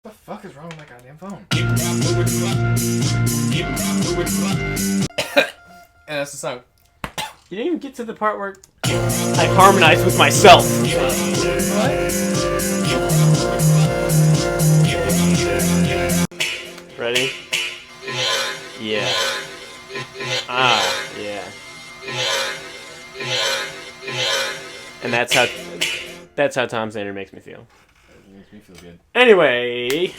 What the fuck is wrong with my goddamn phone? And that's the song. You didn't even get to the part where I harmonize with myself. Ready? Yeah. Ah, yeah. And that's how Tom Sander makes me feel. It makes me feel good. Anyway,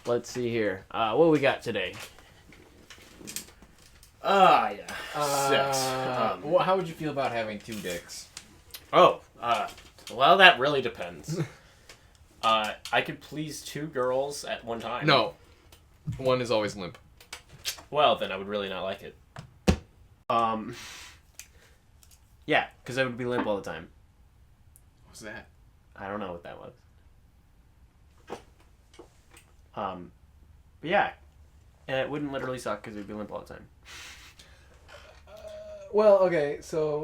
let's see here. What we got today? Yeah. Sex. How would you feel about having 2 dicks? Well, that really depends. I could please 2 girls at one time. No. One is always limp. Well, then I would really not like it. Yeah, because I would be limp all the time. What's that? I don't know what that was. But yeah, and it wouldn't literally suck because it'd be limp all the time. Well, okay, so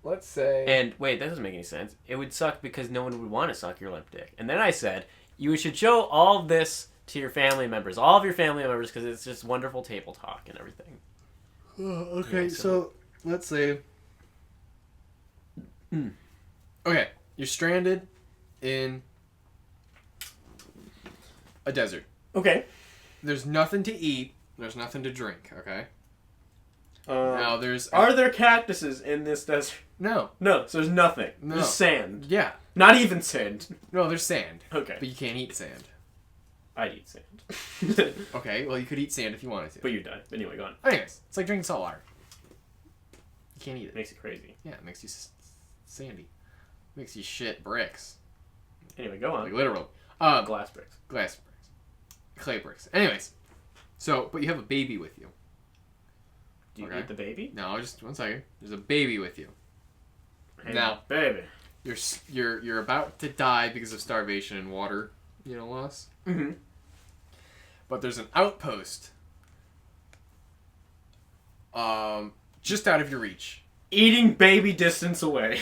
let's say. And wait, that doesn't make any sense. It would suck because no one would want to suck your limp dick. And then I said you should show all of this to your family members, all of your family members, because it's just wonderful table talk and everything. Oh, okay, Yeah, so let's say. Okay, you're stranded in a desert. Okay. There's nothing to eat. There's nothing to drink. Okay. Now there's. Are there cactuses in this desert? No. No, so there's nothing. No. There's sand. Yeah. Not even sand. No, there's sand. Okay. But you can't eat sand. I'd eat sand. Okay, well you could eat sand if you wanted to. But you die. Anyway, go on. Anyways, it's like drinking salt water. You can't eat It it. makes it crazy. Yeah, it makes you sandy. Makes you shit bricks. Anyway, go on. Like literally. Glass bricks. Glass bricks. Clay bricks. Anyways. So, but you have a baby with you. Do you Okay. eat the baby? No, just one second. There's a baby with you. Hey, Now- baby. You're about to die because of starvation and water, loss. Mm-hmm. But there's an outpost. Just out of your reach. Eating baby distance away.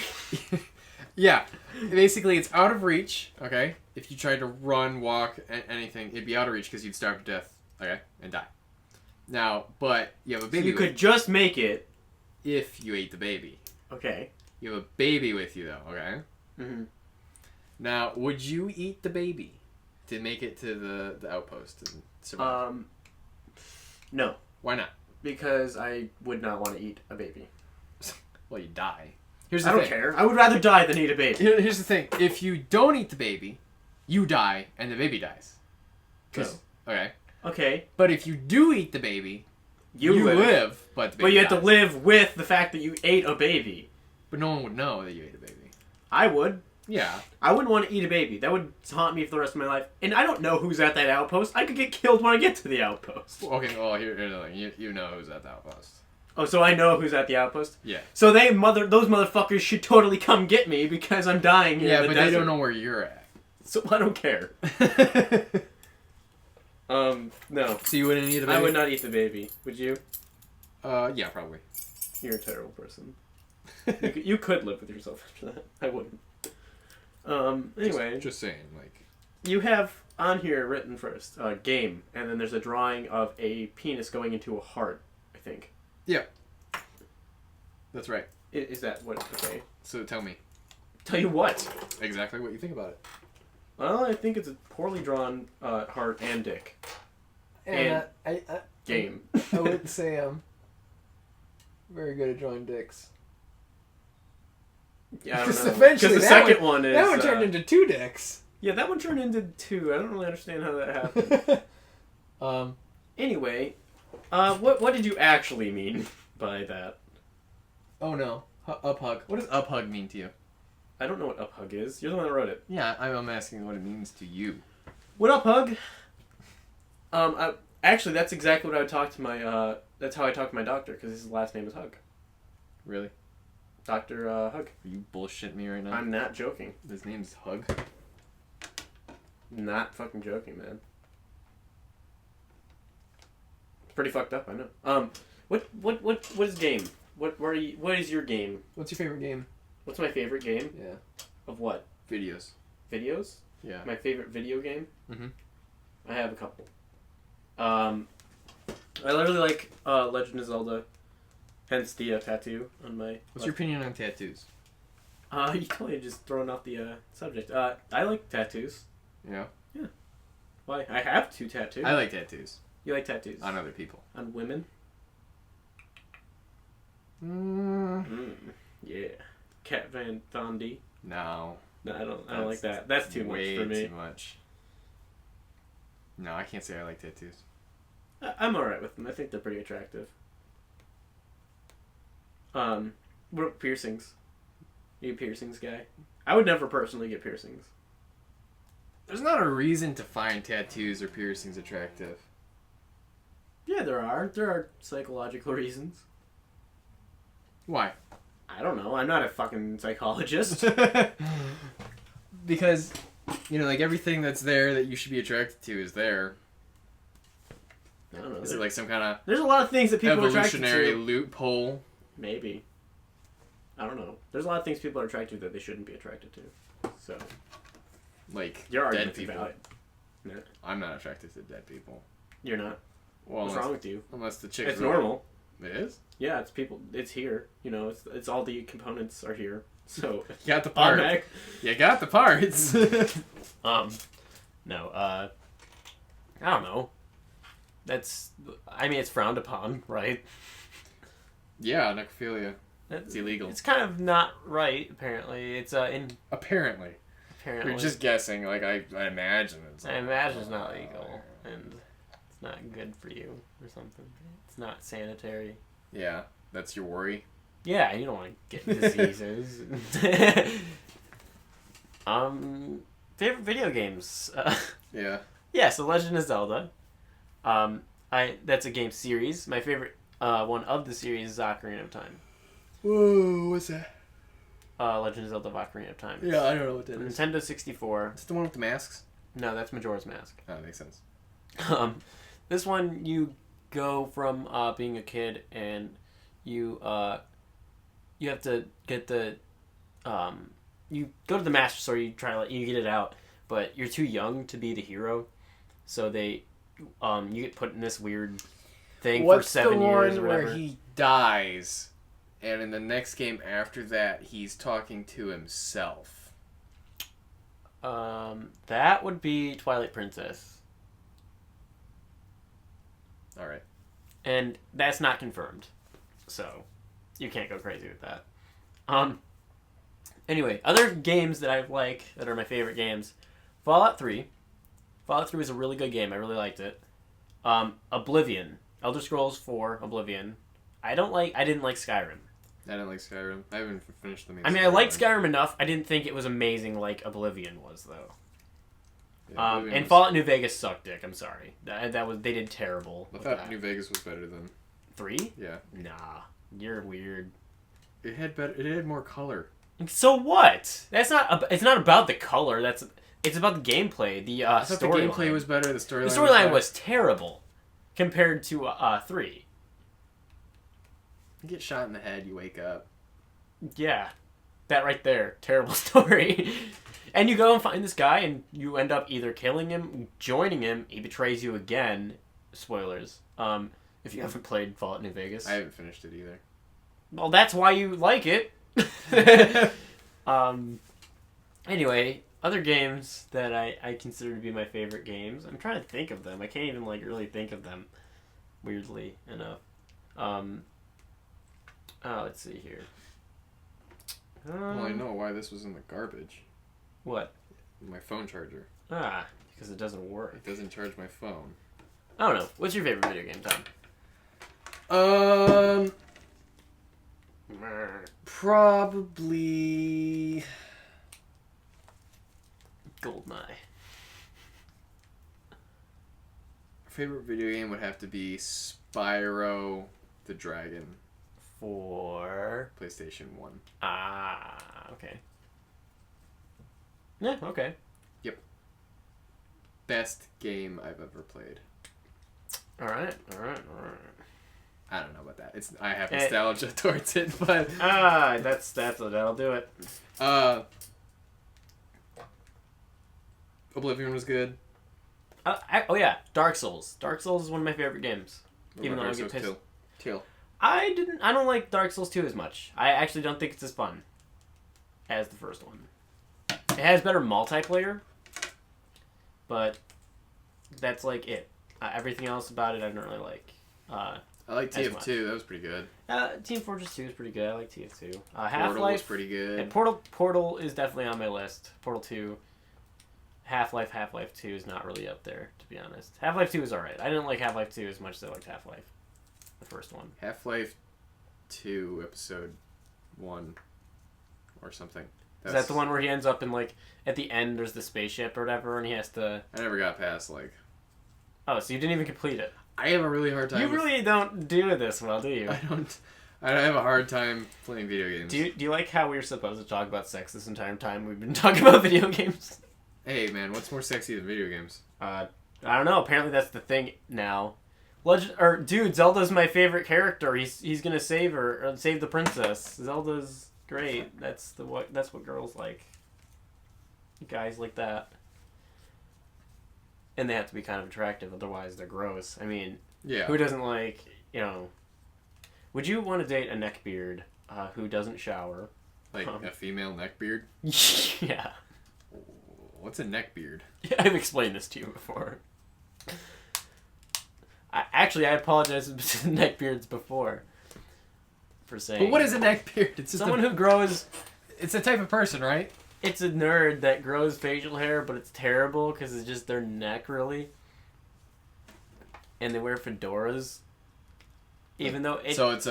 Yeah. Basically, it's out of reach, okay? If you tried to run, walk, anything, it'd be out of reach because you'd starve to death, okay? And die. Now, but you have a So baby you could just make it. if you ate the baby. Okay. You have a baby with you, though, okay? Mm-hmm. Now, would you eat the baby to make it to the outpost and survive? No. Why not? Because I would not want to eat a baby. Well, you die. Here's the I thing. don't care. I would rather die than eat a baby. Here's the thing. If you don't eat the baby, you die, and the baby dies. 'Cause- Okay. Okay. But if you do eat the baby, You live, but the baby But you have to dies. live with the fact that you ate a baby. But no one would know that you ate a baby. I would. Yeah. I wouldn't want to eat a baby. That would haunt me for the rest of my life. And I don't know who's at that outpost. I could get killed when I get to the outpost. Okay, well, here's the thing. You know who's at the outpost. Oh, so I know who's at the outpost? Yeah. So those motherfuckers should totally come get me because I'm dying here Yeah, in the but desert. they don't know where you're at. So I don't care. No. So you wouldn't eat a baby? I would not eat the baby. Would you? Yeah, probably. You're a terrible person. You could live with yourself after that. I wouldn't. Anyway. Just saying, like... You have on here written first, game, and then there's a drawing of a penis going into a heart, I think. Yeah. That's right. Is that what? Okay. So tell me Tell you what. exactly what you think about it. Well, I think it's a poorly drawn heart and dick. And I Game. I wouldn't say I'm very good at drawing dicks. Yeah, I don't Because know. eventually the that second one is... That one turned into 2 dicks. Yeah, that one turned into 2. I don't really understand how that happened. Anyway, what did you actually mean by that? Oh no. Uphug. What does uphug mean to you? I don't know what uphug is. You're the one that wrote it. Yeah, I'm asking what it means to you. What up, Hug? Actually, that's exactly what I would talk to my, that's how I talk to my doctor, because his last name is Hug. Really? Dr. Hug. Are you bullshitting me right now? I'm not joking. His name's Hug. Not fucking joking, man. It's pretty fucked up, I know. What is game? What is your game? What's your favorite game? What's my favorite game? Yeah. Of what? Videos. Videos? Yeah. My favorite video game? Mhm. I have a couple. I literally like Legend of Zelda, hence the tattoo on my... What's your opinion on tattoos? You totally just thrown off the subject. I like tattoos. Yeah. Why? I have 2 tattoos. I like tattoos. You like tattoos? On other people. On women? Yeah. Cat Van Thondy. No. No, I don't like that. That's too much way for me. too much. No, I can't say I like tattoos. I'm alright with them. I think they're pretty attractive. What about piercings? You a piercings guy? I would never personally get piercings. There's not a reason to find tattoos or piercings attractive. Yeah, there are. There are psychological reasons. Why? I don't know. I'm not a fucking psychologist. Because, you know, like everything that's there that you should be attracted to is there. I don't know. Is it like some kind of There's a lot of things that people are attracted evolutionary to. loophole? Maybe. I don't know. There's a lot of things people are attracted to that they shouldn't be attracted to. So, Like your dead argument's people. valid. No, I'm not attracted to dead people. you're not. Well, What's wrong with you? unless the chick's It's really- normal. It is? Yeah, it's people. It's here. You know, it's all the components are here. So, You got the parts. automatic. You got the parts. No, I don't know. I mean, it's frowned upon, right? Yeah, necrophilia. It's illegal. It's kind of not right, apparently. It's, Apparently. apparently. You're just guessing. Like, I imagine it's I imagine it's not legal, and it's not good for you, or something. It's not sanitary. Yeah, that's your worry. Yeah, you don't want to get diseases. Favorite video games? Yeah. Yeah, so Legend of Zelda. That's a game series. My favorite one of the series is Ocarina of Time. Whoa, what's that? Legend of Zelda Ocarina of Time. Yeah, I don't know what that is. Nintendo 64. It's the one with the masks? No, that's Majora's Mask. Oh, that makes sense. This one you go from being a kid and you have to get the you go to the master store, you get it out, but you're too young to be the hero, so they you get put in this weird thing for 7 years or whatever. Where he dies, and in the next game after that, he's talking to himself? That would be Twilight Princess. All right. And that's not confirmed, so you can't go crazy with that. Anyway, other games that I like that are my favorite games: Fallout 3. Fallout 3 was a really good game. I really liked it. Oblivion, Elder Scrolls 4, Oblivion. I didn't like Skyrim. I didn't like Skyrim. I haven't finished the main I mean, I liked Skyrim enough. I didn't think it was amazing like Oblivion was, though. Yeah, Oblivion And was- Fallout New Vegas sucked dick. I'm sorry. They did terrible. I with thought that. New Vegas was better than 3? yeah. Nah, you're weird. It had better. It had more color. So what? It's not about the color. It's about the gameplay. The I thought the storyline. gameplay was better. The storyline. The storyline better. was terrible compared to 3. You get shot in the head. You wake up. Yeah, that right there, terrible story. And you go and find this guy, and you end up either killing him, joining him. He betrays you again. Spoilers. If you haven't played Fallout New Vegas, I haven't finished it either. well, that's why you like it. Anyway, other games that I consider to be my favorite games. I'm trying to think of them. I can't even really think of them. Weirdly enough. Let's see here. Well, I know why this was in the garbage. What? My phone charger. Because it doesn't work. It doesn't charge my phone. I don't know. What's your favorite video game, Tom? Probably. GoldenEye. Favorite video game would have to be Spyro the Dragon, For... PlayStation 1. Okay. Yeah, okay. Best game I've ever played. Alright. I don't know about that. I have nostalgia towards it, but That'll do it. Oblivion was good. Oh yeah, Dark Souls. Dark Souls is one of my favorite games. Even though I get pissed. Teal. I don't like Dark Souls 2 as much. I actually don't think it's as fun as the first one. It has better multiplayer, but that's like it. Everything else about it I don't really like. I like TF2. That was pretty good. Team Fortress 2 is pretty good. I like TF2. Portal Half-Life was pretty good. and Portal is definitely on my list. Portal 2. Half-Life 2 is not really up there, to be honest. Half-Life 2 is alright. I didn't like Half-Life 2 as much as I liked Half-Life. The first one. Half-Life 2, Episode 1 or something. Is that the one where he ends up in, like, at the end there's the spaceship or whatever, and he has to... I never got past, like... Oh, so you didn't even complete it. I have a really hard time You really don't do this well, do you? I don't have a hard time playing video games. Do you like how we were supposed to talk about sex this entire time we've been talking about video games? Hey, man, what's more sexy than video games? I don't know. Apparently that's the thing now. Dude, Zelda's my favorite character. He's gonna save her, or save the princess. Zelda's great. That's what girls like. Guys like that. And they have to be kind of attractive, otherwise they're gross. I mean, Yeah. who doesn't like, would you want to date a neckbeard who doesn't shower? Like a female neckbeard? Yeah. What's a neckbeard? I've explained this to you before. I apologize to neckbeards before for saying. But what is a neckbeard? It's just someone who grows. It's a type of person, right? It's a nerd that grows facial hair, but it's terrible because it's just their neck, really. And they wear fedoras. Even though it... So it's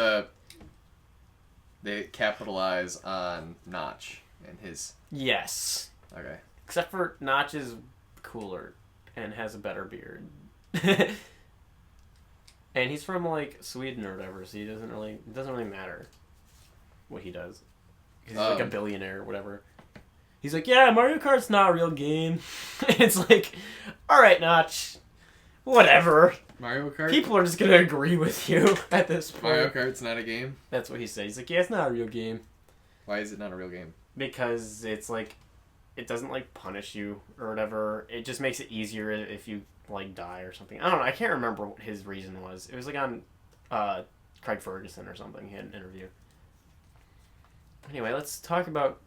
they capitalize on Notch and his... Yes. Okay. Except for Notch is cooler and has a better beard. And he's from, like, Sweden or whatever, so it doesn't really matter what he does. 'Cause he's like a billionaire or whatever. He's like, yeah, Mario Kart's not a real game. It's like, alright, Notch. Whatever. Mario Kart? People are just gonna agree with you at this point. Mario Kart's not a game? That's what he says. He's like, yeah, it's not a real game. Why is it not a real game? Because it's like, it doesn't like punish you or whatever. It just makes it easier if you like die or something. I don't know. I can't remember what his reason was. It was like on Craig Ferguson or something. He had an interview. Anyway, let's talk about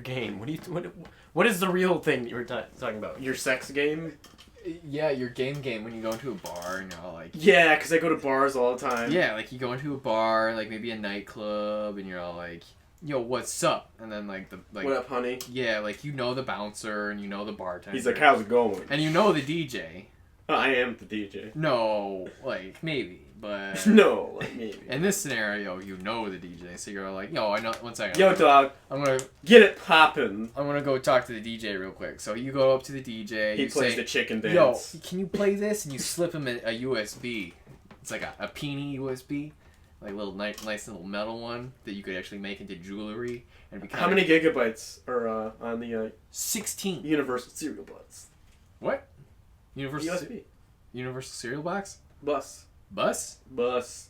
game. What is the real thing you were talking about? Your sex game? Yeah, your game when you go into a bar and you're all like... Yeah, because I go to bars all the time. Yeah, like you go into a bar, like maybe a nightclub, and you're all like, yo, what's up? And then like What up, honey? Yeah, like you know the bouncer and you know the bartender. He's like, how's it going? And you know the DJ. I am the DJ. No, like maybe, but No, like maybe. in this scenario, you know the DJ, so you're like, yo, I know. One second. Yo, dog, I'm gonna get it poppin'. go talk to the DJ real quick. So you go up to the DJ. He you plays say, the chicken dance. yo, can you play this? And you slip him a USB. It's like a Peony USB, like a little nice little metal one that you could actually make into jewelry. And be How many gigabytes are on the 16. Universal Serial Bus? What? Universal USB. Universal Serial Box? Bus. Bus?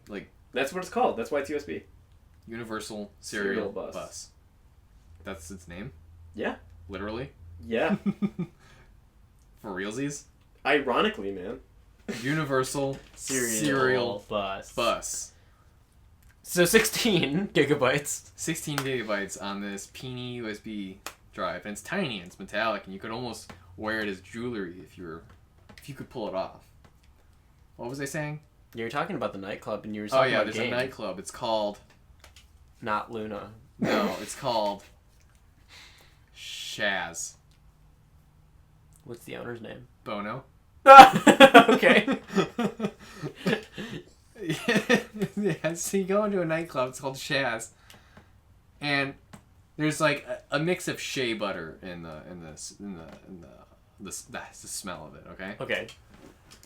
Like That's what it's called. That's why it's USB. Universal Serial Bus. Bus. That's its name? Yeah. Literally? Yeah. For realsies? Ironically, man. Universal Serial Bus. So 16 gigabytes. 16 gigabytes on this Peony USB drive. And it's tiny and it's metallic and you could almost wear it as jewelry if you could pull it off. What was I saying? You were talking about the nightclub and you were Oh talking yeah, about there's a nightclub. It's called... Not Luna. No, it's called... Shaz. What's the owner's name? Bono. Okay. Yeah, so you go into a nightclub, it's called Shaz. And there's like a mix of shea butter in the smell of it, okay? Okay.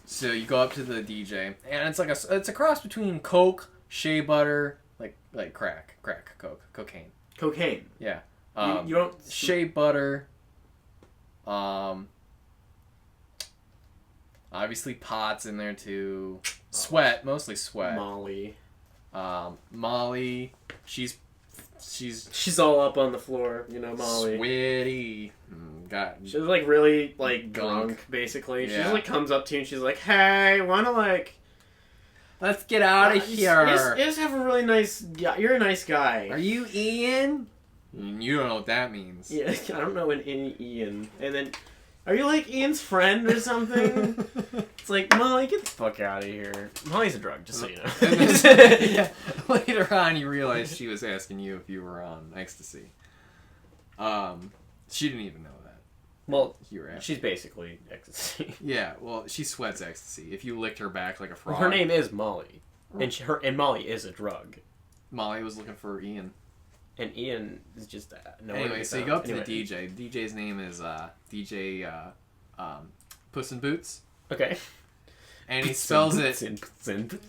So you go up to the DJ, and it's like it's a cross between Coke, shea butter, like crack, Coke, cocaine. Cocaine. Yeah. You don't... Shea butter. Obviously pot's in there too. Sweat, mostly sweat. Molly. Molly, she's She's all up on the floor, you know, Molly. sweaty. She's like really like Gunk. drunk, basically. She Yeah. just like comes up to you and she's like, "Hey, wanna like Let's get out of here. You just have a really nice. Yeah, you're a nice guy. Are you Ian? You don't know what that means. Yeah, I don't know any Ian. And then, are you like Ian's friend or something? It's like, Molly, get the fuck out of here. Molly's a drug, just so you know. And then, yeah, later on, you realize she was asking you if you were on ecstasy. She didn't even know that. Well, You were asking. she's basically ecstasy. Yeah, well, she sweats ecstasy. If you licked her back like a frog. Her name is Molly, and Molly is a drug. Molly was looking for Ian. And Ian is just that. No Anyway, so you go up to the DJ. The DJ's name is DJ Puss in Boots. Okay. And he spells it.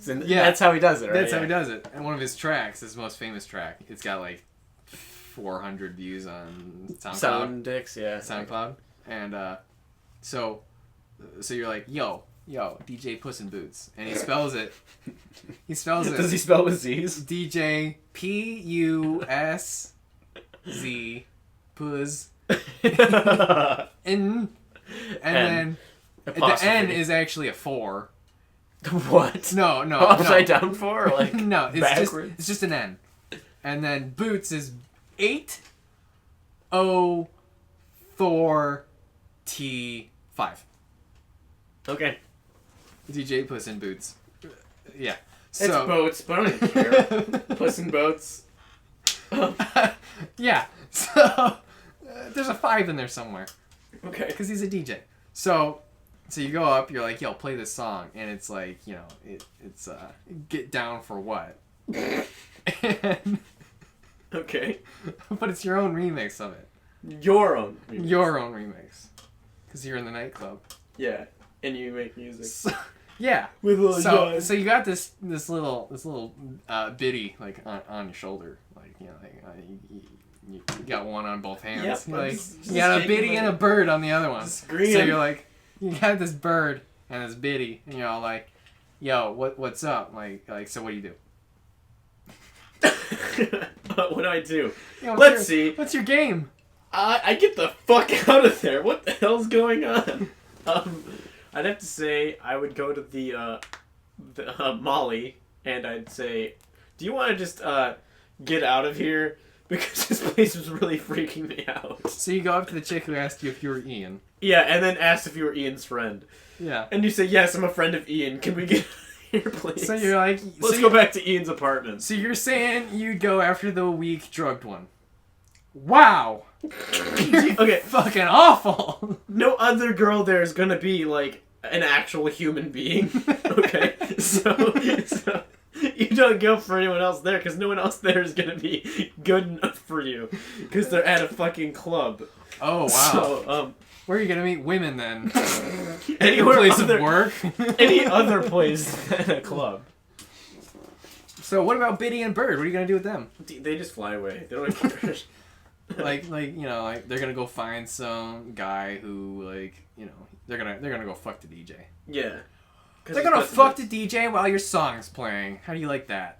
Yeah, that's how he does it, right? That's how he does it. And one of his tracks, his most famous track, it's got like 400 views on SoundCloud. Sound dicks, yeah. SoundCloud. And so you're like, yo, DJ Puss in Boots. And he spells it. He spells it. Does he spell with Z's? DJ Pusz Puss. And then the N is actually a 4. What? No. Upside down 4? Or like no, backwards? it's just an N. And then Boots is 804T5. Okay. DJ Puss in Boots. Yeah. It's boats, but I don't care. Puss in Boats. Yeah. So there's a 5 in there somewhere. Okay. Because he's a DJ. So you go up, you're like, yo, play this song. And it's like, you know, it's Get Down for What? And, Okay. but it's your own remix of it. Your own. Remix. Your own remix. Because you're in the nightclub. Yeah. And you make music. So, yeah. With little So you got this little biddy like on your shoulder, like you know, like you got one on both hands. Yep, You're like just you got a shaking biddy my- and a bird on the other one. Scream. So you're like, you got this bird and this biddy, and you're all like, yo, what's up? Like so what do you do? What do I do? You know, Let's see. What's your game? I get the fuck out of there. What the hell's going on? I'd have to say I would go to the Molly and I'd say, do you want to just get out of here? Because this place was really freaking me out. So you go up to the chick who asked you if you were Ian. Yeah, and then asked if you were Ian's friend. Yeah. And you say, yes, I'm a friend of Ian. Can we get out of here, please? So you're like, Let's go back to Ian's apartment. So you're saying you'd go after the weak drugged one. Wow. Okay, Fucking awful. no other girl there is gonna be like an actual human being. Okay, so you don't go for anyone else there because no one else there is gonna be good enough for you because they're at a fucking club. Oh wow. So Where are you gonna meet women then? anywhere Place other, of work. any other place than a club. So what about Biddy and Bird? What are you gonna do with them? They just fly away. They don't care. like you know, like they're gonna go find some guy who like you know they're gonna go fuck the DJ. Yeah. They're gonna fuck the DJ while your song's playing. How do you like that?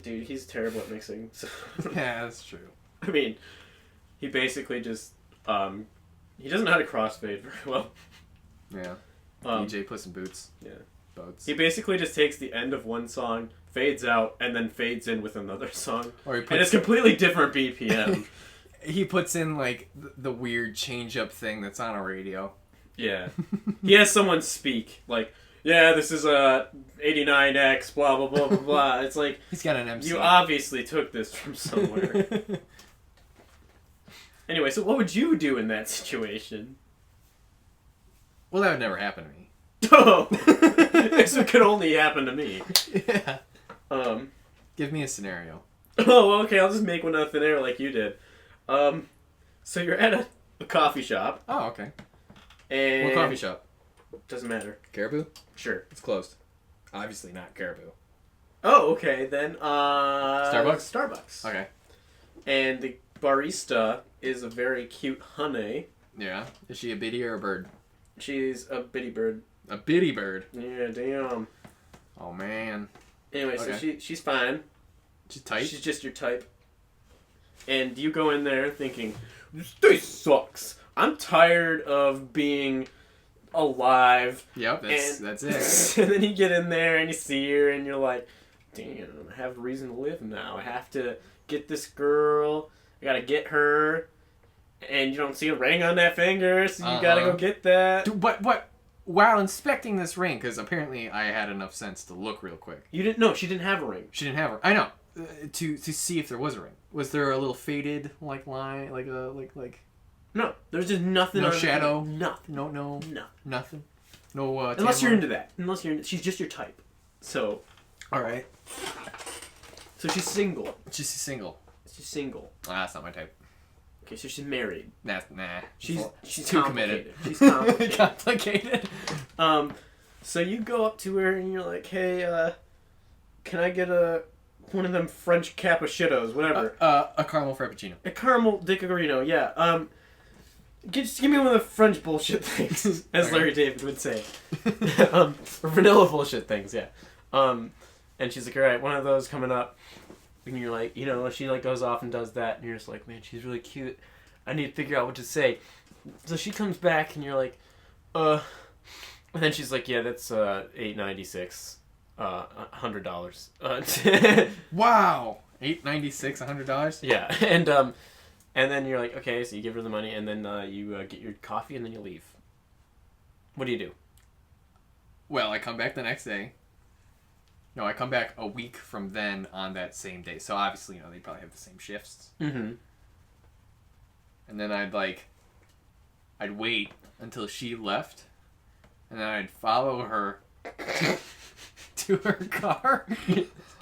Dude, he's terrible at mixing. So. Yeah, that's true. I mean, he basically just he doesn't know how to crossfade very well. Yeah. Um, DJ Puss in Boots. Yeah. Boats. He basically just takes the end of one song, fades out, and then fades in with another song. Or he And it's completely different BPM. he puts in like the weird change up thing that's on a radio. Yeah. He has someone speak, like, yeah, this is a 89X, blah, blah, blah, blah, blah. It's like, He's got an MC. you obviously took this from somewhere. Anyway, so what would you do in that situation? Well, that would never happen to me. Oh! This could only happen to me. Yeah. Um... Give me a scenario. Oh, okay, I'll just make one out of thin air like you did. So you're at a coffee shop, Oh, okay. and... What coffee shop? Doesn't matter. Caribou? Sure. It's closed. Obviously not Caribou. Oh, okay, then, Starbucks? Starbucks. Okay. And the barista is a very cute honey. Yeah. Is she a biddy or a bird? She's a bitty bird. A biddy bird. Yeah, damn. Oh, man. Anyway, so Okay. she's fine. She's tight? She's just your type. And you go in there thinking, this day sucks. I'm tired of being alive. Yep, that's it. And then you get in there and you see her and you're like, damn, I have a reason to live now. I have to get this girl. I gotta get her. And you don't see a ring on that finger, so you gotta go get that. Dude, but while inspecting this ring, because apparently I had enough sense to look real quick. You didn't know she didn't have a ring. She didn't have her. I know. To see if there was a ring. Was there a little faded line, like No, there's just nothing. No on shadow? Nothing. no nothing. No. Unless you're tambour? into that. Unless you're into, she's just your type. So. All right. So she's single. She's single. She's single. That's not my type. Okay, so she's married. Nah. She's too complicated. committed. She's complicated. Complicated. So you go up to her and you're like, "Hey, can I get one of them French cappuccinos, whatever? A caramel frappuccino. A caramel Dicagrino, yeah. Just give me one of the French bullshit things, as Okay. Larry David would say. Or vanilla bullshit things, yeah. And she's like, all right, one of those coming up. And you're like, she like goes off and does that, and you're just like, man, she's really cute. I need to figure out what to say. So she comes back, and you're like, and then she's like, yeah, that's $8.96, $100. Wow. $8.96, $100. Yeah, and then you're like, okay, so you give her the money, and then you get your coffee, and then you leave. What do you do? Well, I come back the next day. No, I come back a week from then on that same day. So obviously, they probably have the same shifts. Mm-hmm. And then I'd wait until she left, and then I'd follow her to her car.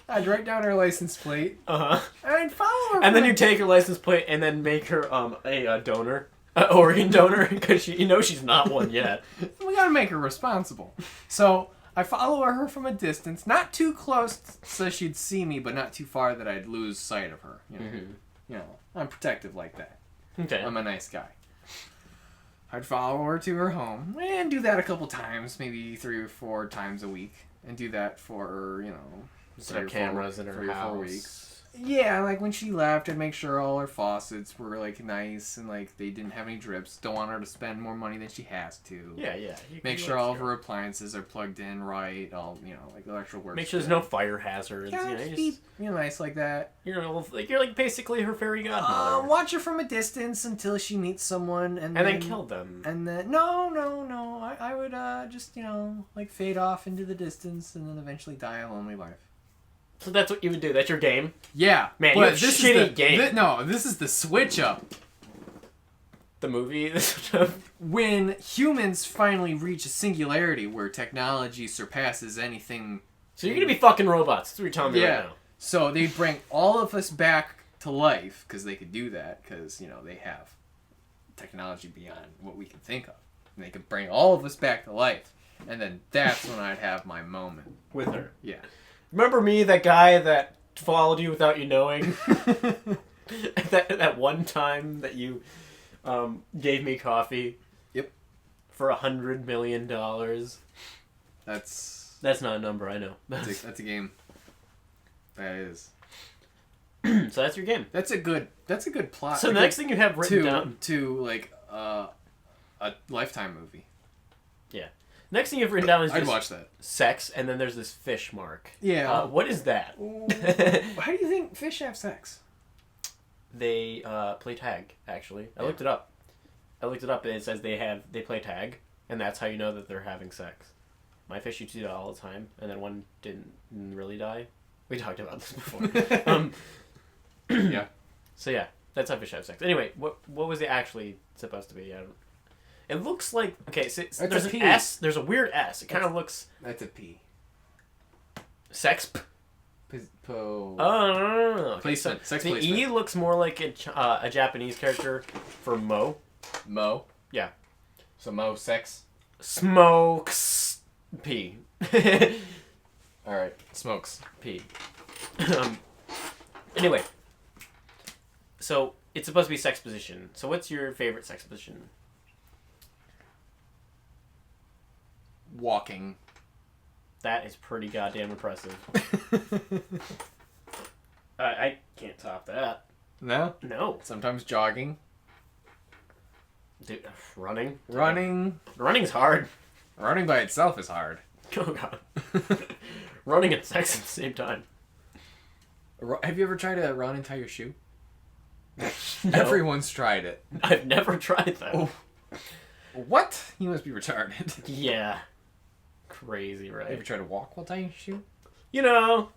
I'd write down her license plate. Uh-huh. And I'd follow her. And then you take her license plate and then make her a donor. Organ donor, because she's not one yet. We gotta make her responsible. So I follow her from a distance, not too close so she'd see me, but not too far that I'd lose sight of her. I'm protective like that. Okay. I'm a nice guy. I'd follow her to her home and do that a couple times, maybe 3 or 4 times a week, and do that for Set up cameras in her 3 or 4 house. weeks. Yeah, like when she left, I'd make sure all her faucets were nice and they didn't have any drips. Don't want her to spend more money than she has to. Yeah. Make sure all of her appliances are plugged in right. All electrical work. Make sure there's no fire hazards. Yeah, just be nice like that. You're like basically her fairy godmother. Watch her from a distance until she meets someone, and then kill them. And then no. I would just fade off into the distance, and then eventually die a lonely life. So that's what you would do. That's your game. Yeah, man. But You have shitty game. This is the switch up. The movie. When humans finally reach a singularity where technology surpasses anything. So you're gonna be fucking robots. That's what you're telling me right now. So they bring all of us back to life because they could do that because they have technology beyond what we can think of, and they could bring all of us back to life, and then that's when I'd have my moment With her. Yeah. Remember me, that guy that followed you without you knowing? that one time that you gave me coffee. Yep. For $100 million. That's not a number, I know. that's a game. That is. So that's your game. That's a good plot. So the next thing you have written down to a Lifetime movie. Yeah. Next thing you've written down is I'd just watch that. sex, and then there's this fish mark. Yeah. What is that? How do you think fish have sex? They play tag, actually. I looked it up. And it says they play tag, and that's how you know that they're having sex. My fish used to do that all the time, and then one didn't really die. We talked about this before. Yeah. So yeah, that's how fish have sex. Anyway, what was it actually supposed to be? It looks like so there's an S. There's a weird S. It kind of looks. That's a P. Sex. Oh, no. Placement. Sex the placement. E looks more like a Japanese character for Mo. Mo. Yeah. So Mo sex. Smokes P. All right. Smokes P. Anyway. So it's supposed to be sex position. So what's your favorite sex position? Walking. That is pretty goddamn impressive. I can't top that. No? No. Sometimes jogging. Dude, running. Running's hard. Running by itself is hard. Oh, God. Running and sex at the same time. Have you ever tried to run and tie your shoe? No. Everyone's tried it. I've never tried that. Oh. What? You must be retarded. Yeah. Crazy, You right? ever try to walk while tying your shoe? You know,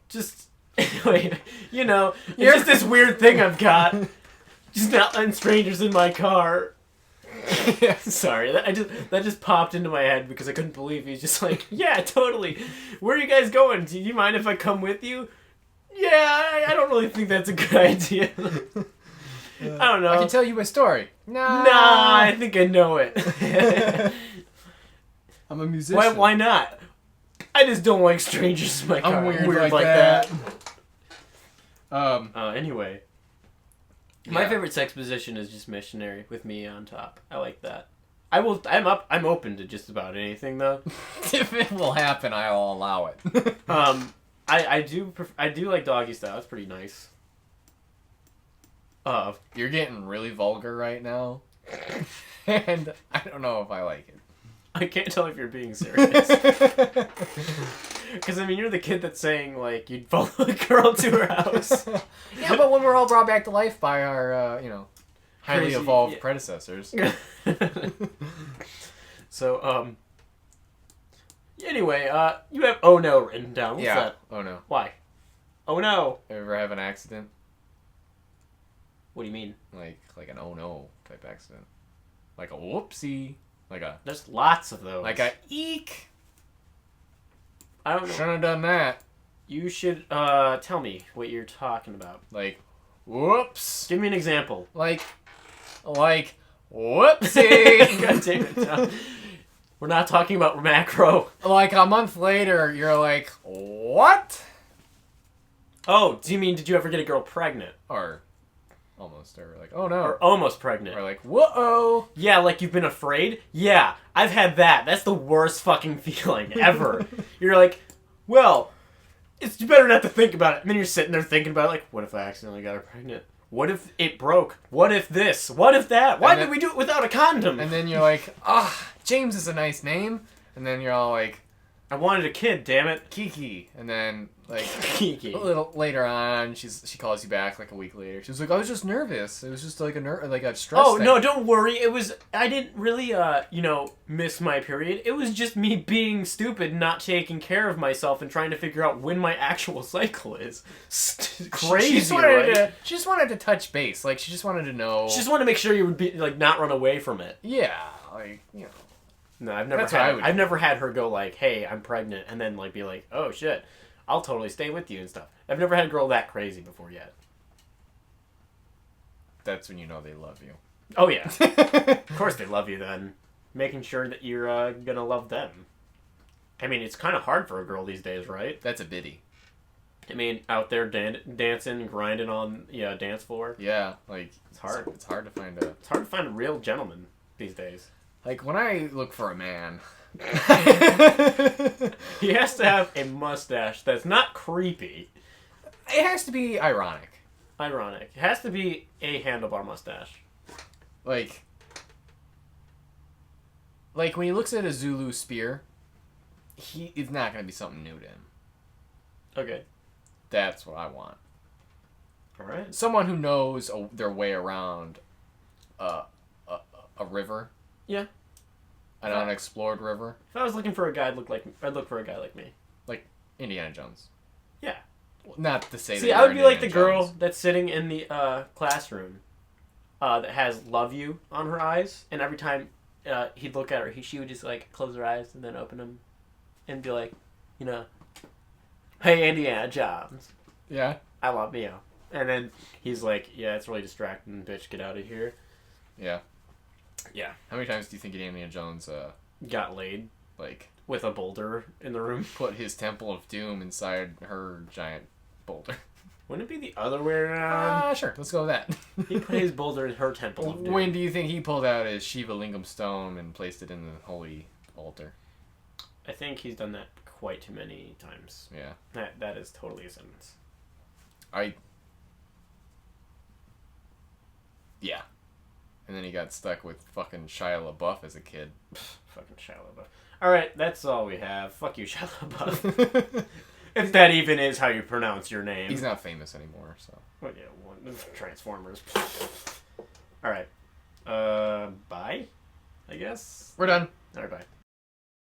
just... Anyway, you know, it's just this weird thing I've got. Just not letting strangers in my car. Sorry, that just popped into my head because I couldn't believe he's just like, yeah, totally. Where are you guys going? Do you mind if I come with you? Yeah, I don't really think that's a good idea. I don't know. I can tell you a story. Nah, I think I know it. I'm a musician. Why not? I just don't like strangers in my car. I'm weird like that. Anyway. My favorite sex position is just missionary with me on top. I like that. I'm open to just about anything though. If it will happen, I'll allow it. I do like doggy style. It's pretty nice. You're getting really vulgar right now. And I don't know if I like it. I can't tell if you're being serious. Because, I mean, you're the kid that's saying, like, you'd follow a girl to her house. Yeah, but when we're all brought back to life by our, highly Crazy, evolved predecessors. So, anyway, you have "Oh no" written down. What's that? Oh no. Why? Oh no. Ever have an accident? What do you mean? Like an oh no type accident. Like a whoopsie. There's lots of those. Like a eek. I don't know. Shouldn't have done that. You should, tell me what you're talking about. Like, whoops. Give me an example. Like, whoopsie. God damn it, Tom. We're not talking about macro. Like a month later, you're like, what? Oh, do you mean did you ever get a girl pregnant? Or almost, or like, oh no. Or almost pregnant? Or like, whoa. Yeah, like you've been afraid? Yeah, I've had that. That's the worst fucking feeling ever. You're like, well, it's better not to think about it. And then you're sitting there thinking about it, like, what if I accidentally got her pregnant? What if it broke? What if this? What if that? Why did we do it without a condom? And then you're like, James is a nice name. And then you're all like, I wanted a kid, damn it. Kiki. And then, like, Kiki. a little later on, she calls you back like a week later. She was like, I was just nervous. It was just like a stress Oh, thing. no, don't worry. I didn't really, miss my period. It was just me being stupid, not taking care of myself, and trying to figure out when my actual cycle is. Crazy, She just wanted to touch base. Like, she just wanted to know. She just wanted to make sure you would be, like, not run away from it. Yeah, like, No, I've never That's what I would do. I've never had her go like, "Hey, I'm pregnant," and then like be like, "Oh shit, I'll totally stay with you" and stuff. I've never had a girl that crazy before yet. That's when you know they love you. Oh yeah, of course they love you then. Making sure that you're gonna love them. I mean, it's kind of hard for a girl these days, right? That's a biddy. I mean, out there dancing, grinding on dance floor. Yeah, like It's hard. It's hard to find It's hard to find a real gentleman these days. Like when I look for a man. He has to have a mustache that's not creepy. It has to be ironic. Ironic. It has to be a handlebar mustache. Like when he looks at a Zulu spear, it's not going to be something new to him. Okay. That's what I want. All right. Someone who knows their way around a river. Yeah. An unexplored river. If I was looking for a guy, I'd look for a guy like me. Like Indiana Jones. Yeah. Not to say See, that I would be you're like the Indiana girl Jones. that's sitting in the classroom that has "love you" on her eyes, and every time he'd look at her, she would just like close her eyes and then open them, and be like, "Hey, Indiana Jones, Yeah. I love you," and then he's like, "Yeah, it's really distracting, bitch. Get out of here." Yeah. Yeah. How many times do you think Indiana Jones Got laid like with a boulder in the room. put his Temple of Doom inside her giant boulder? Wouldn't it be the other way around? Sure. Let's go with that. He put his boulder in her temple of doom. When do you think he pulled out his Shiva Lingam stone and placed it in the holy altar? I think he's done that quite too many times. Yeah. That is totally a sentence. Yeah. And then he got stuck with fucking Shia LaBeouf as a kid. Fucking Shia LaBeouf. All right, that's all we have. Fuck you, Shia LaBeouf. If that even is how you pronounce your name. He's not famous anymore, so. Well, yeah, Transformers. All right. Bye. I guess. We're done. All right, bye.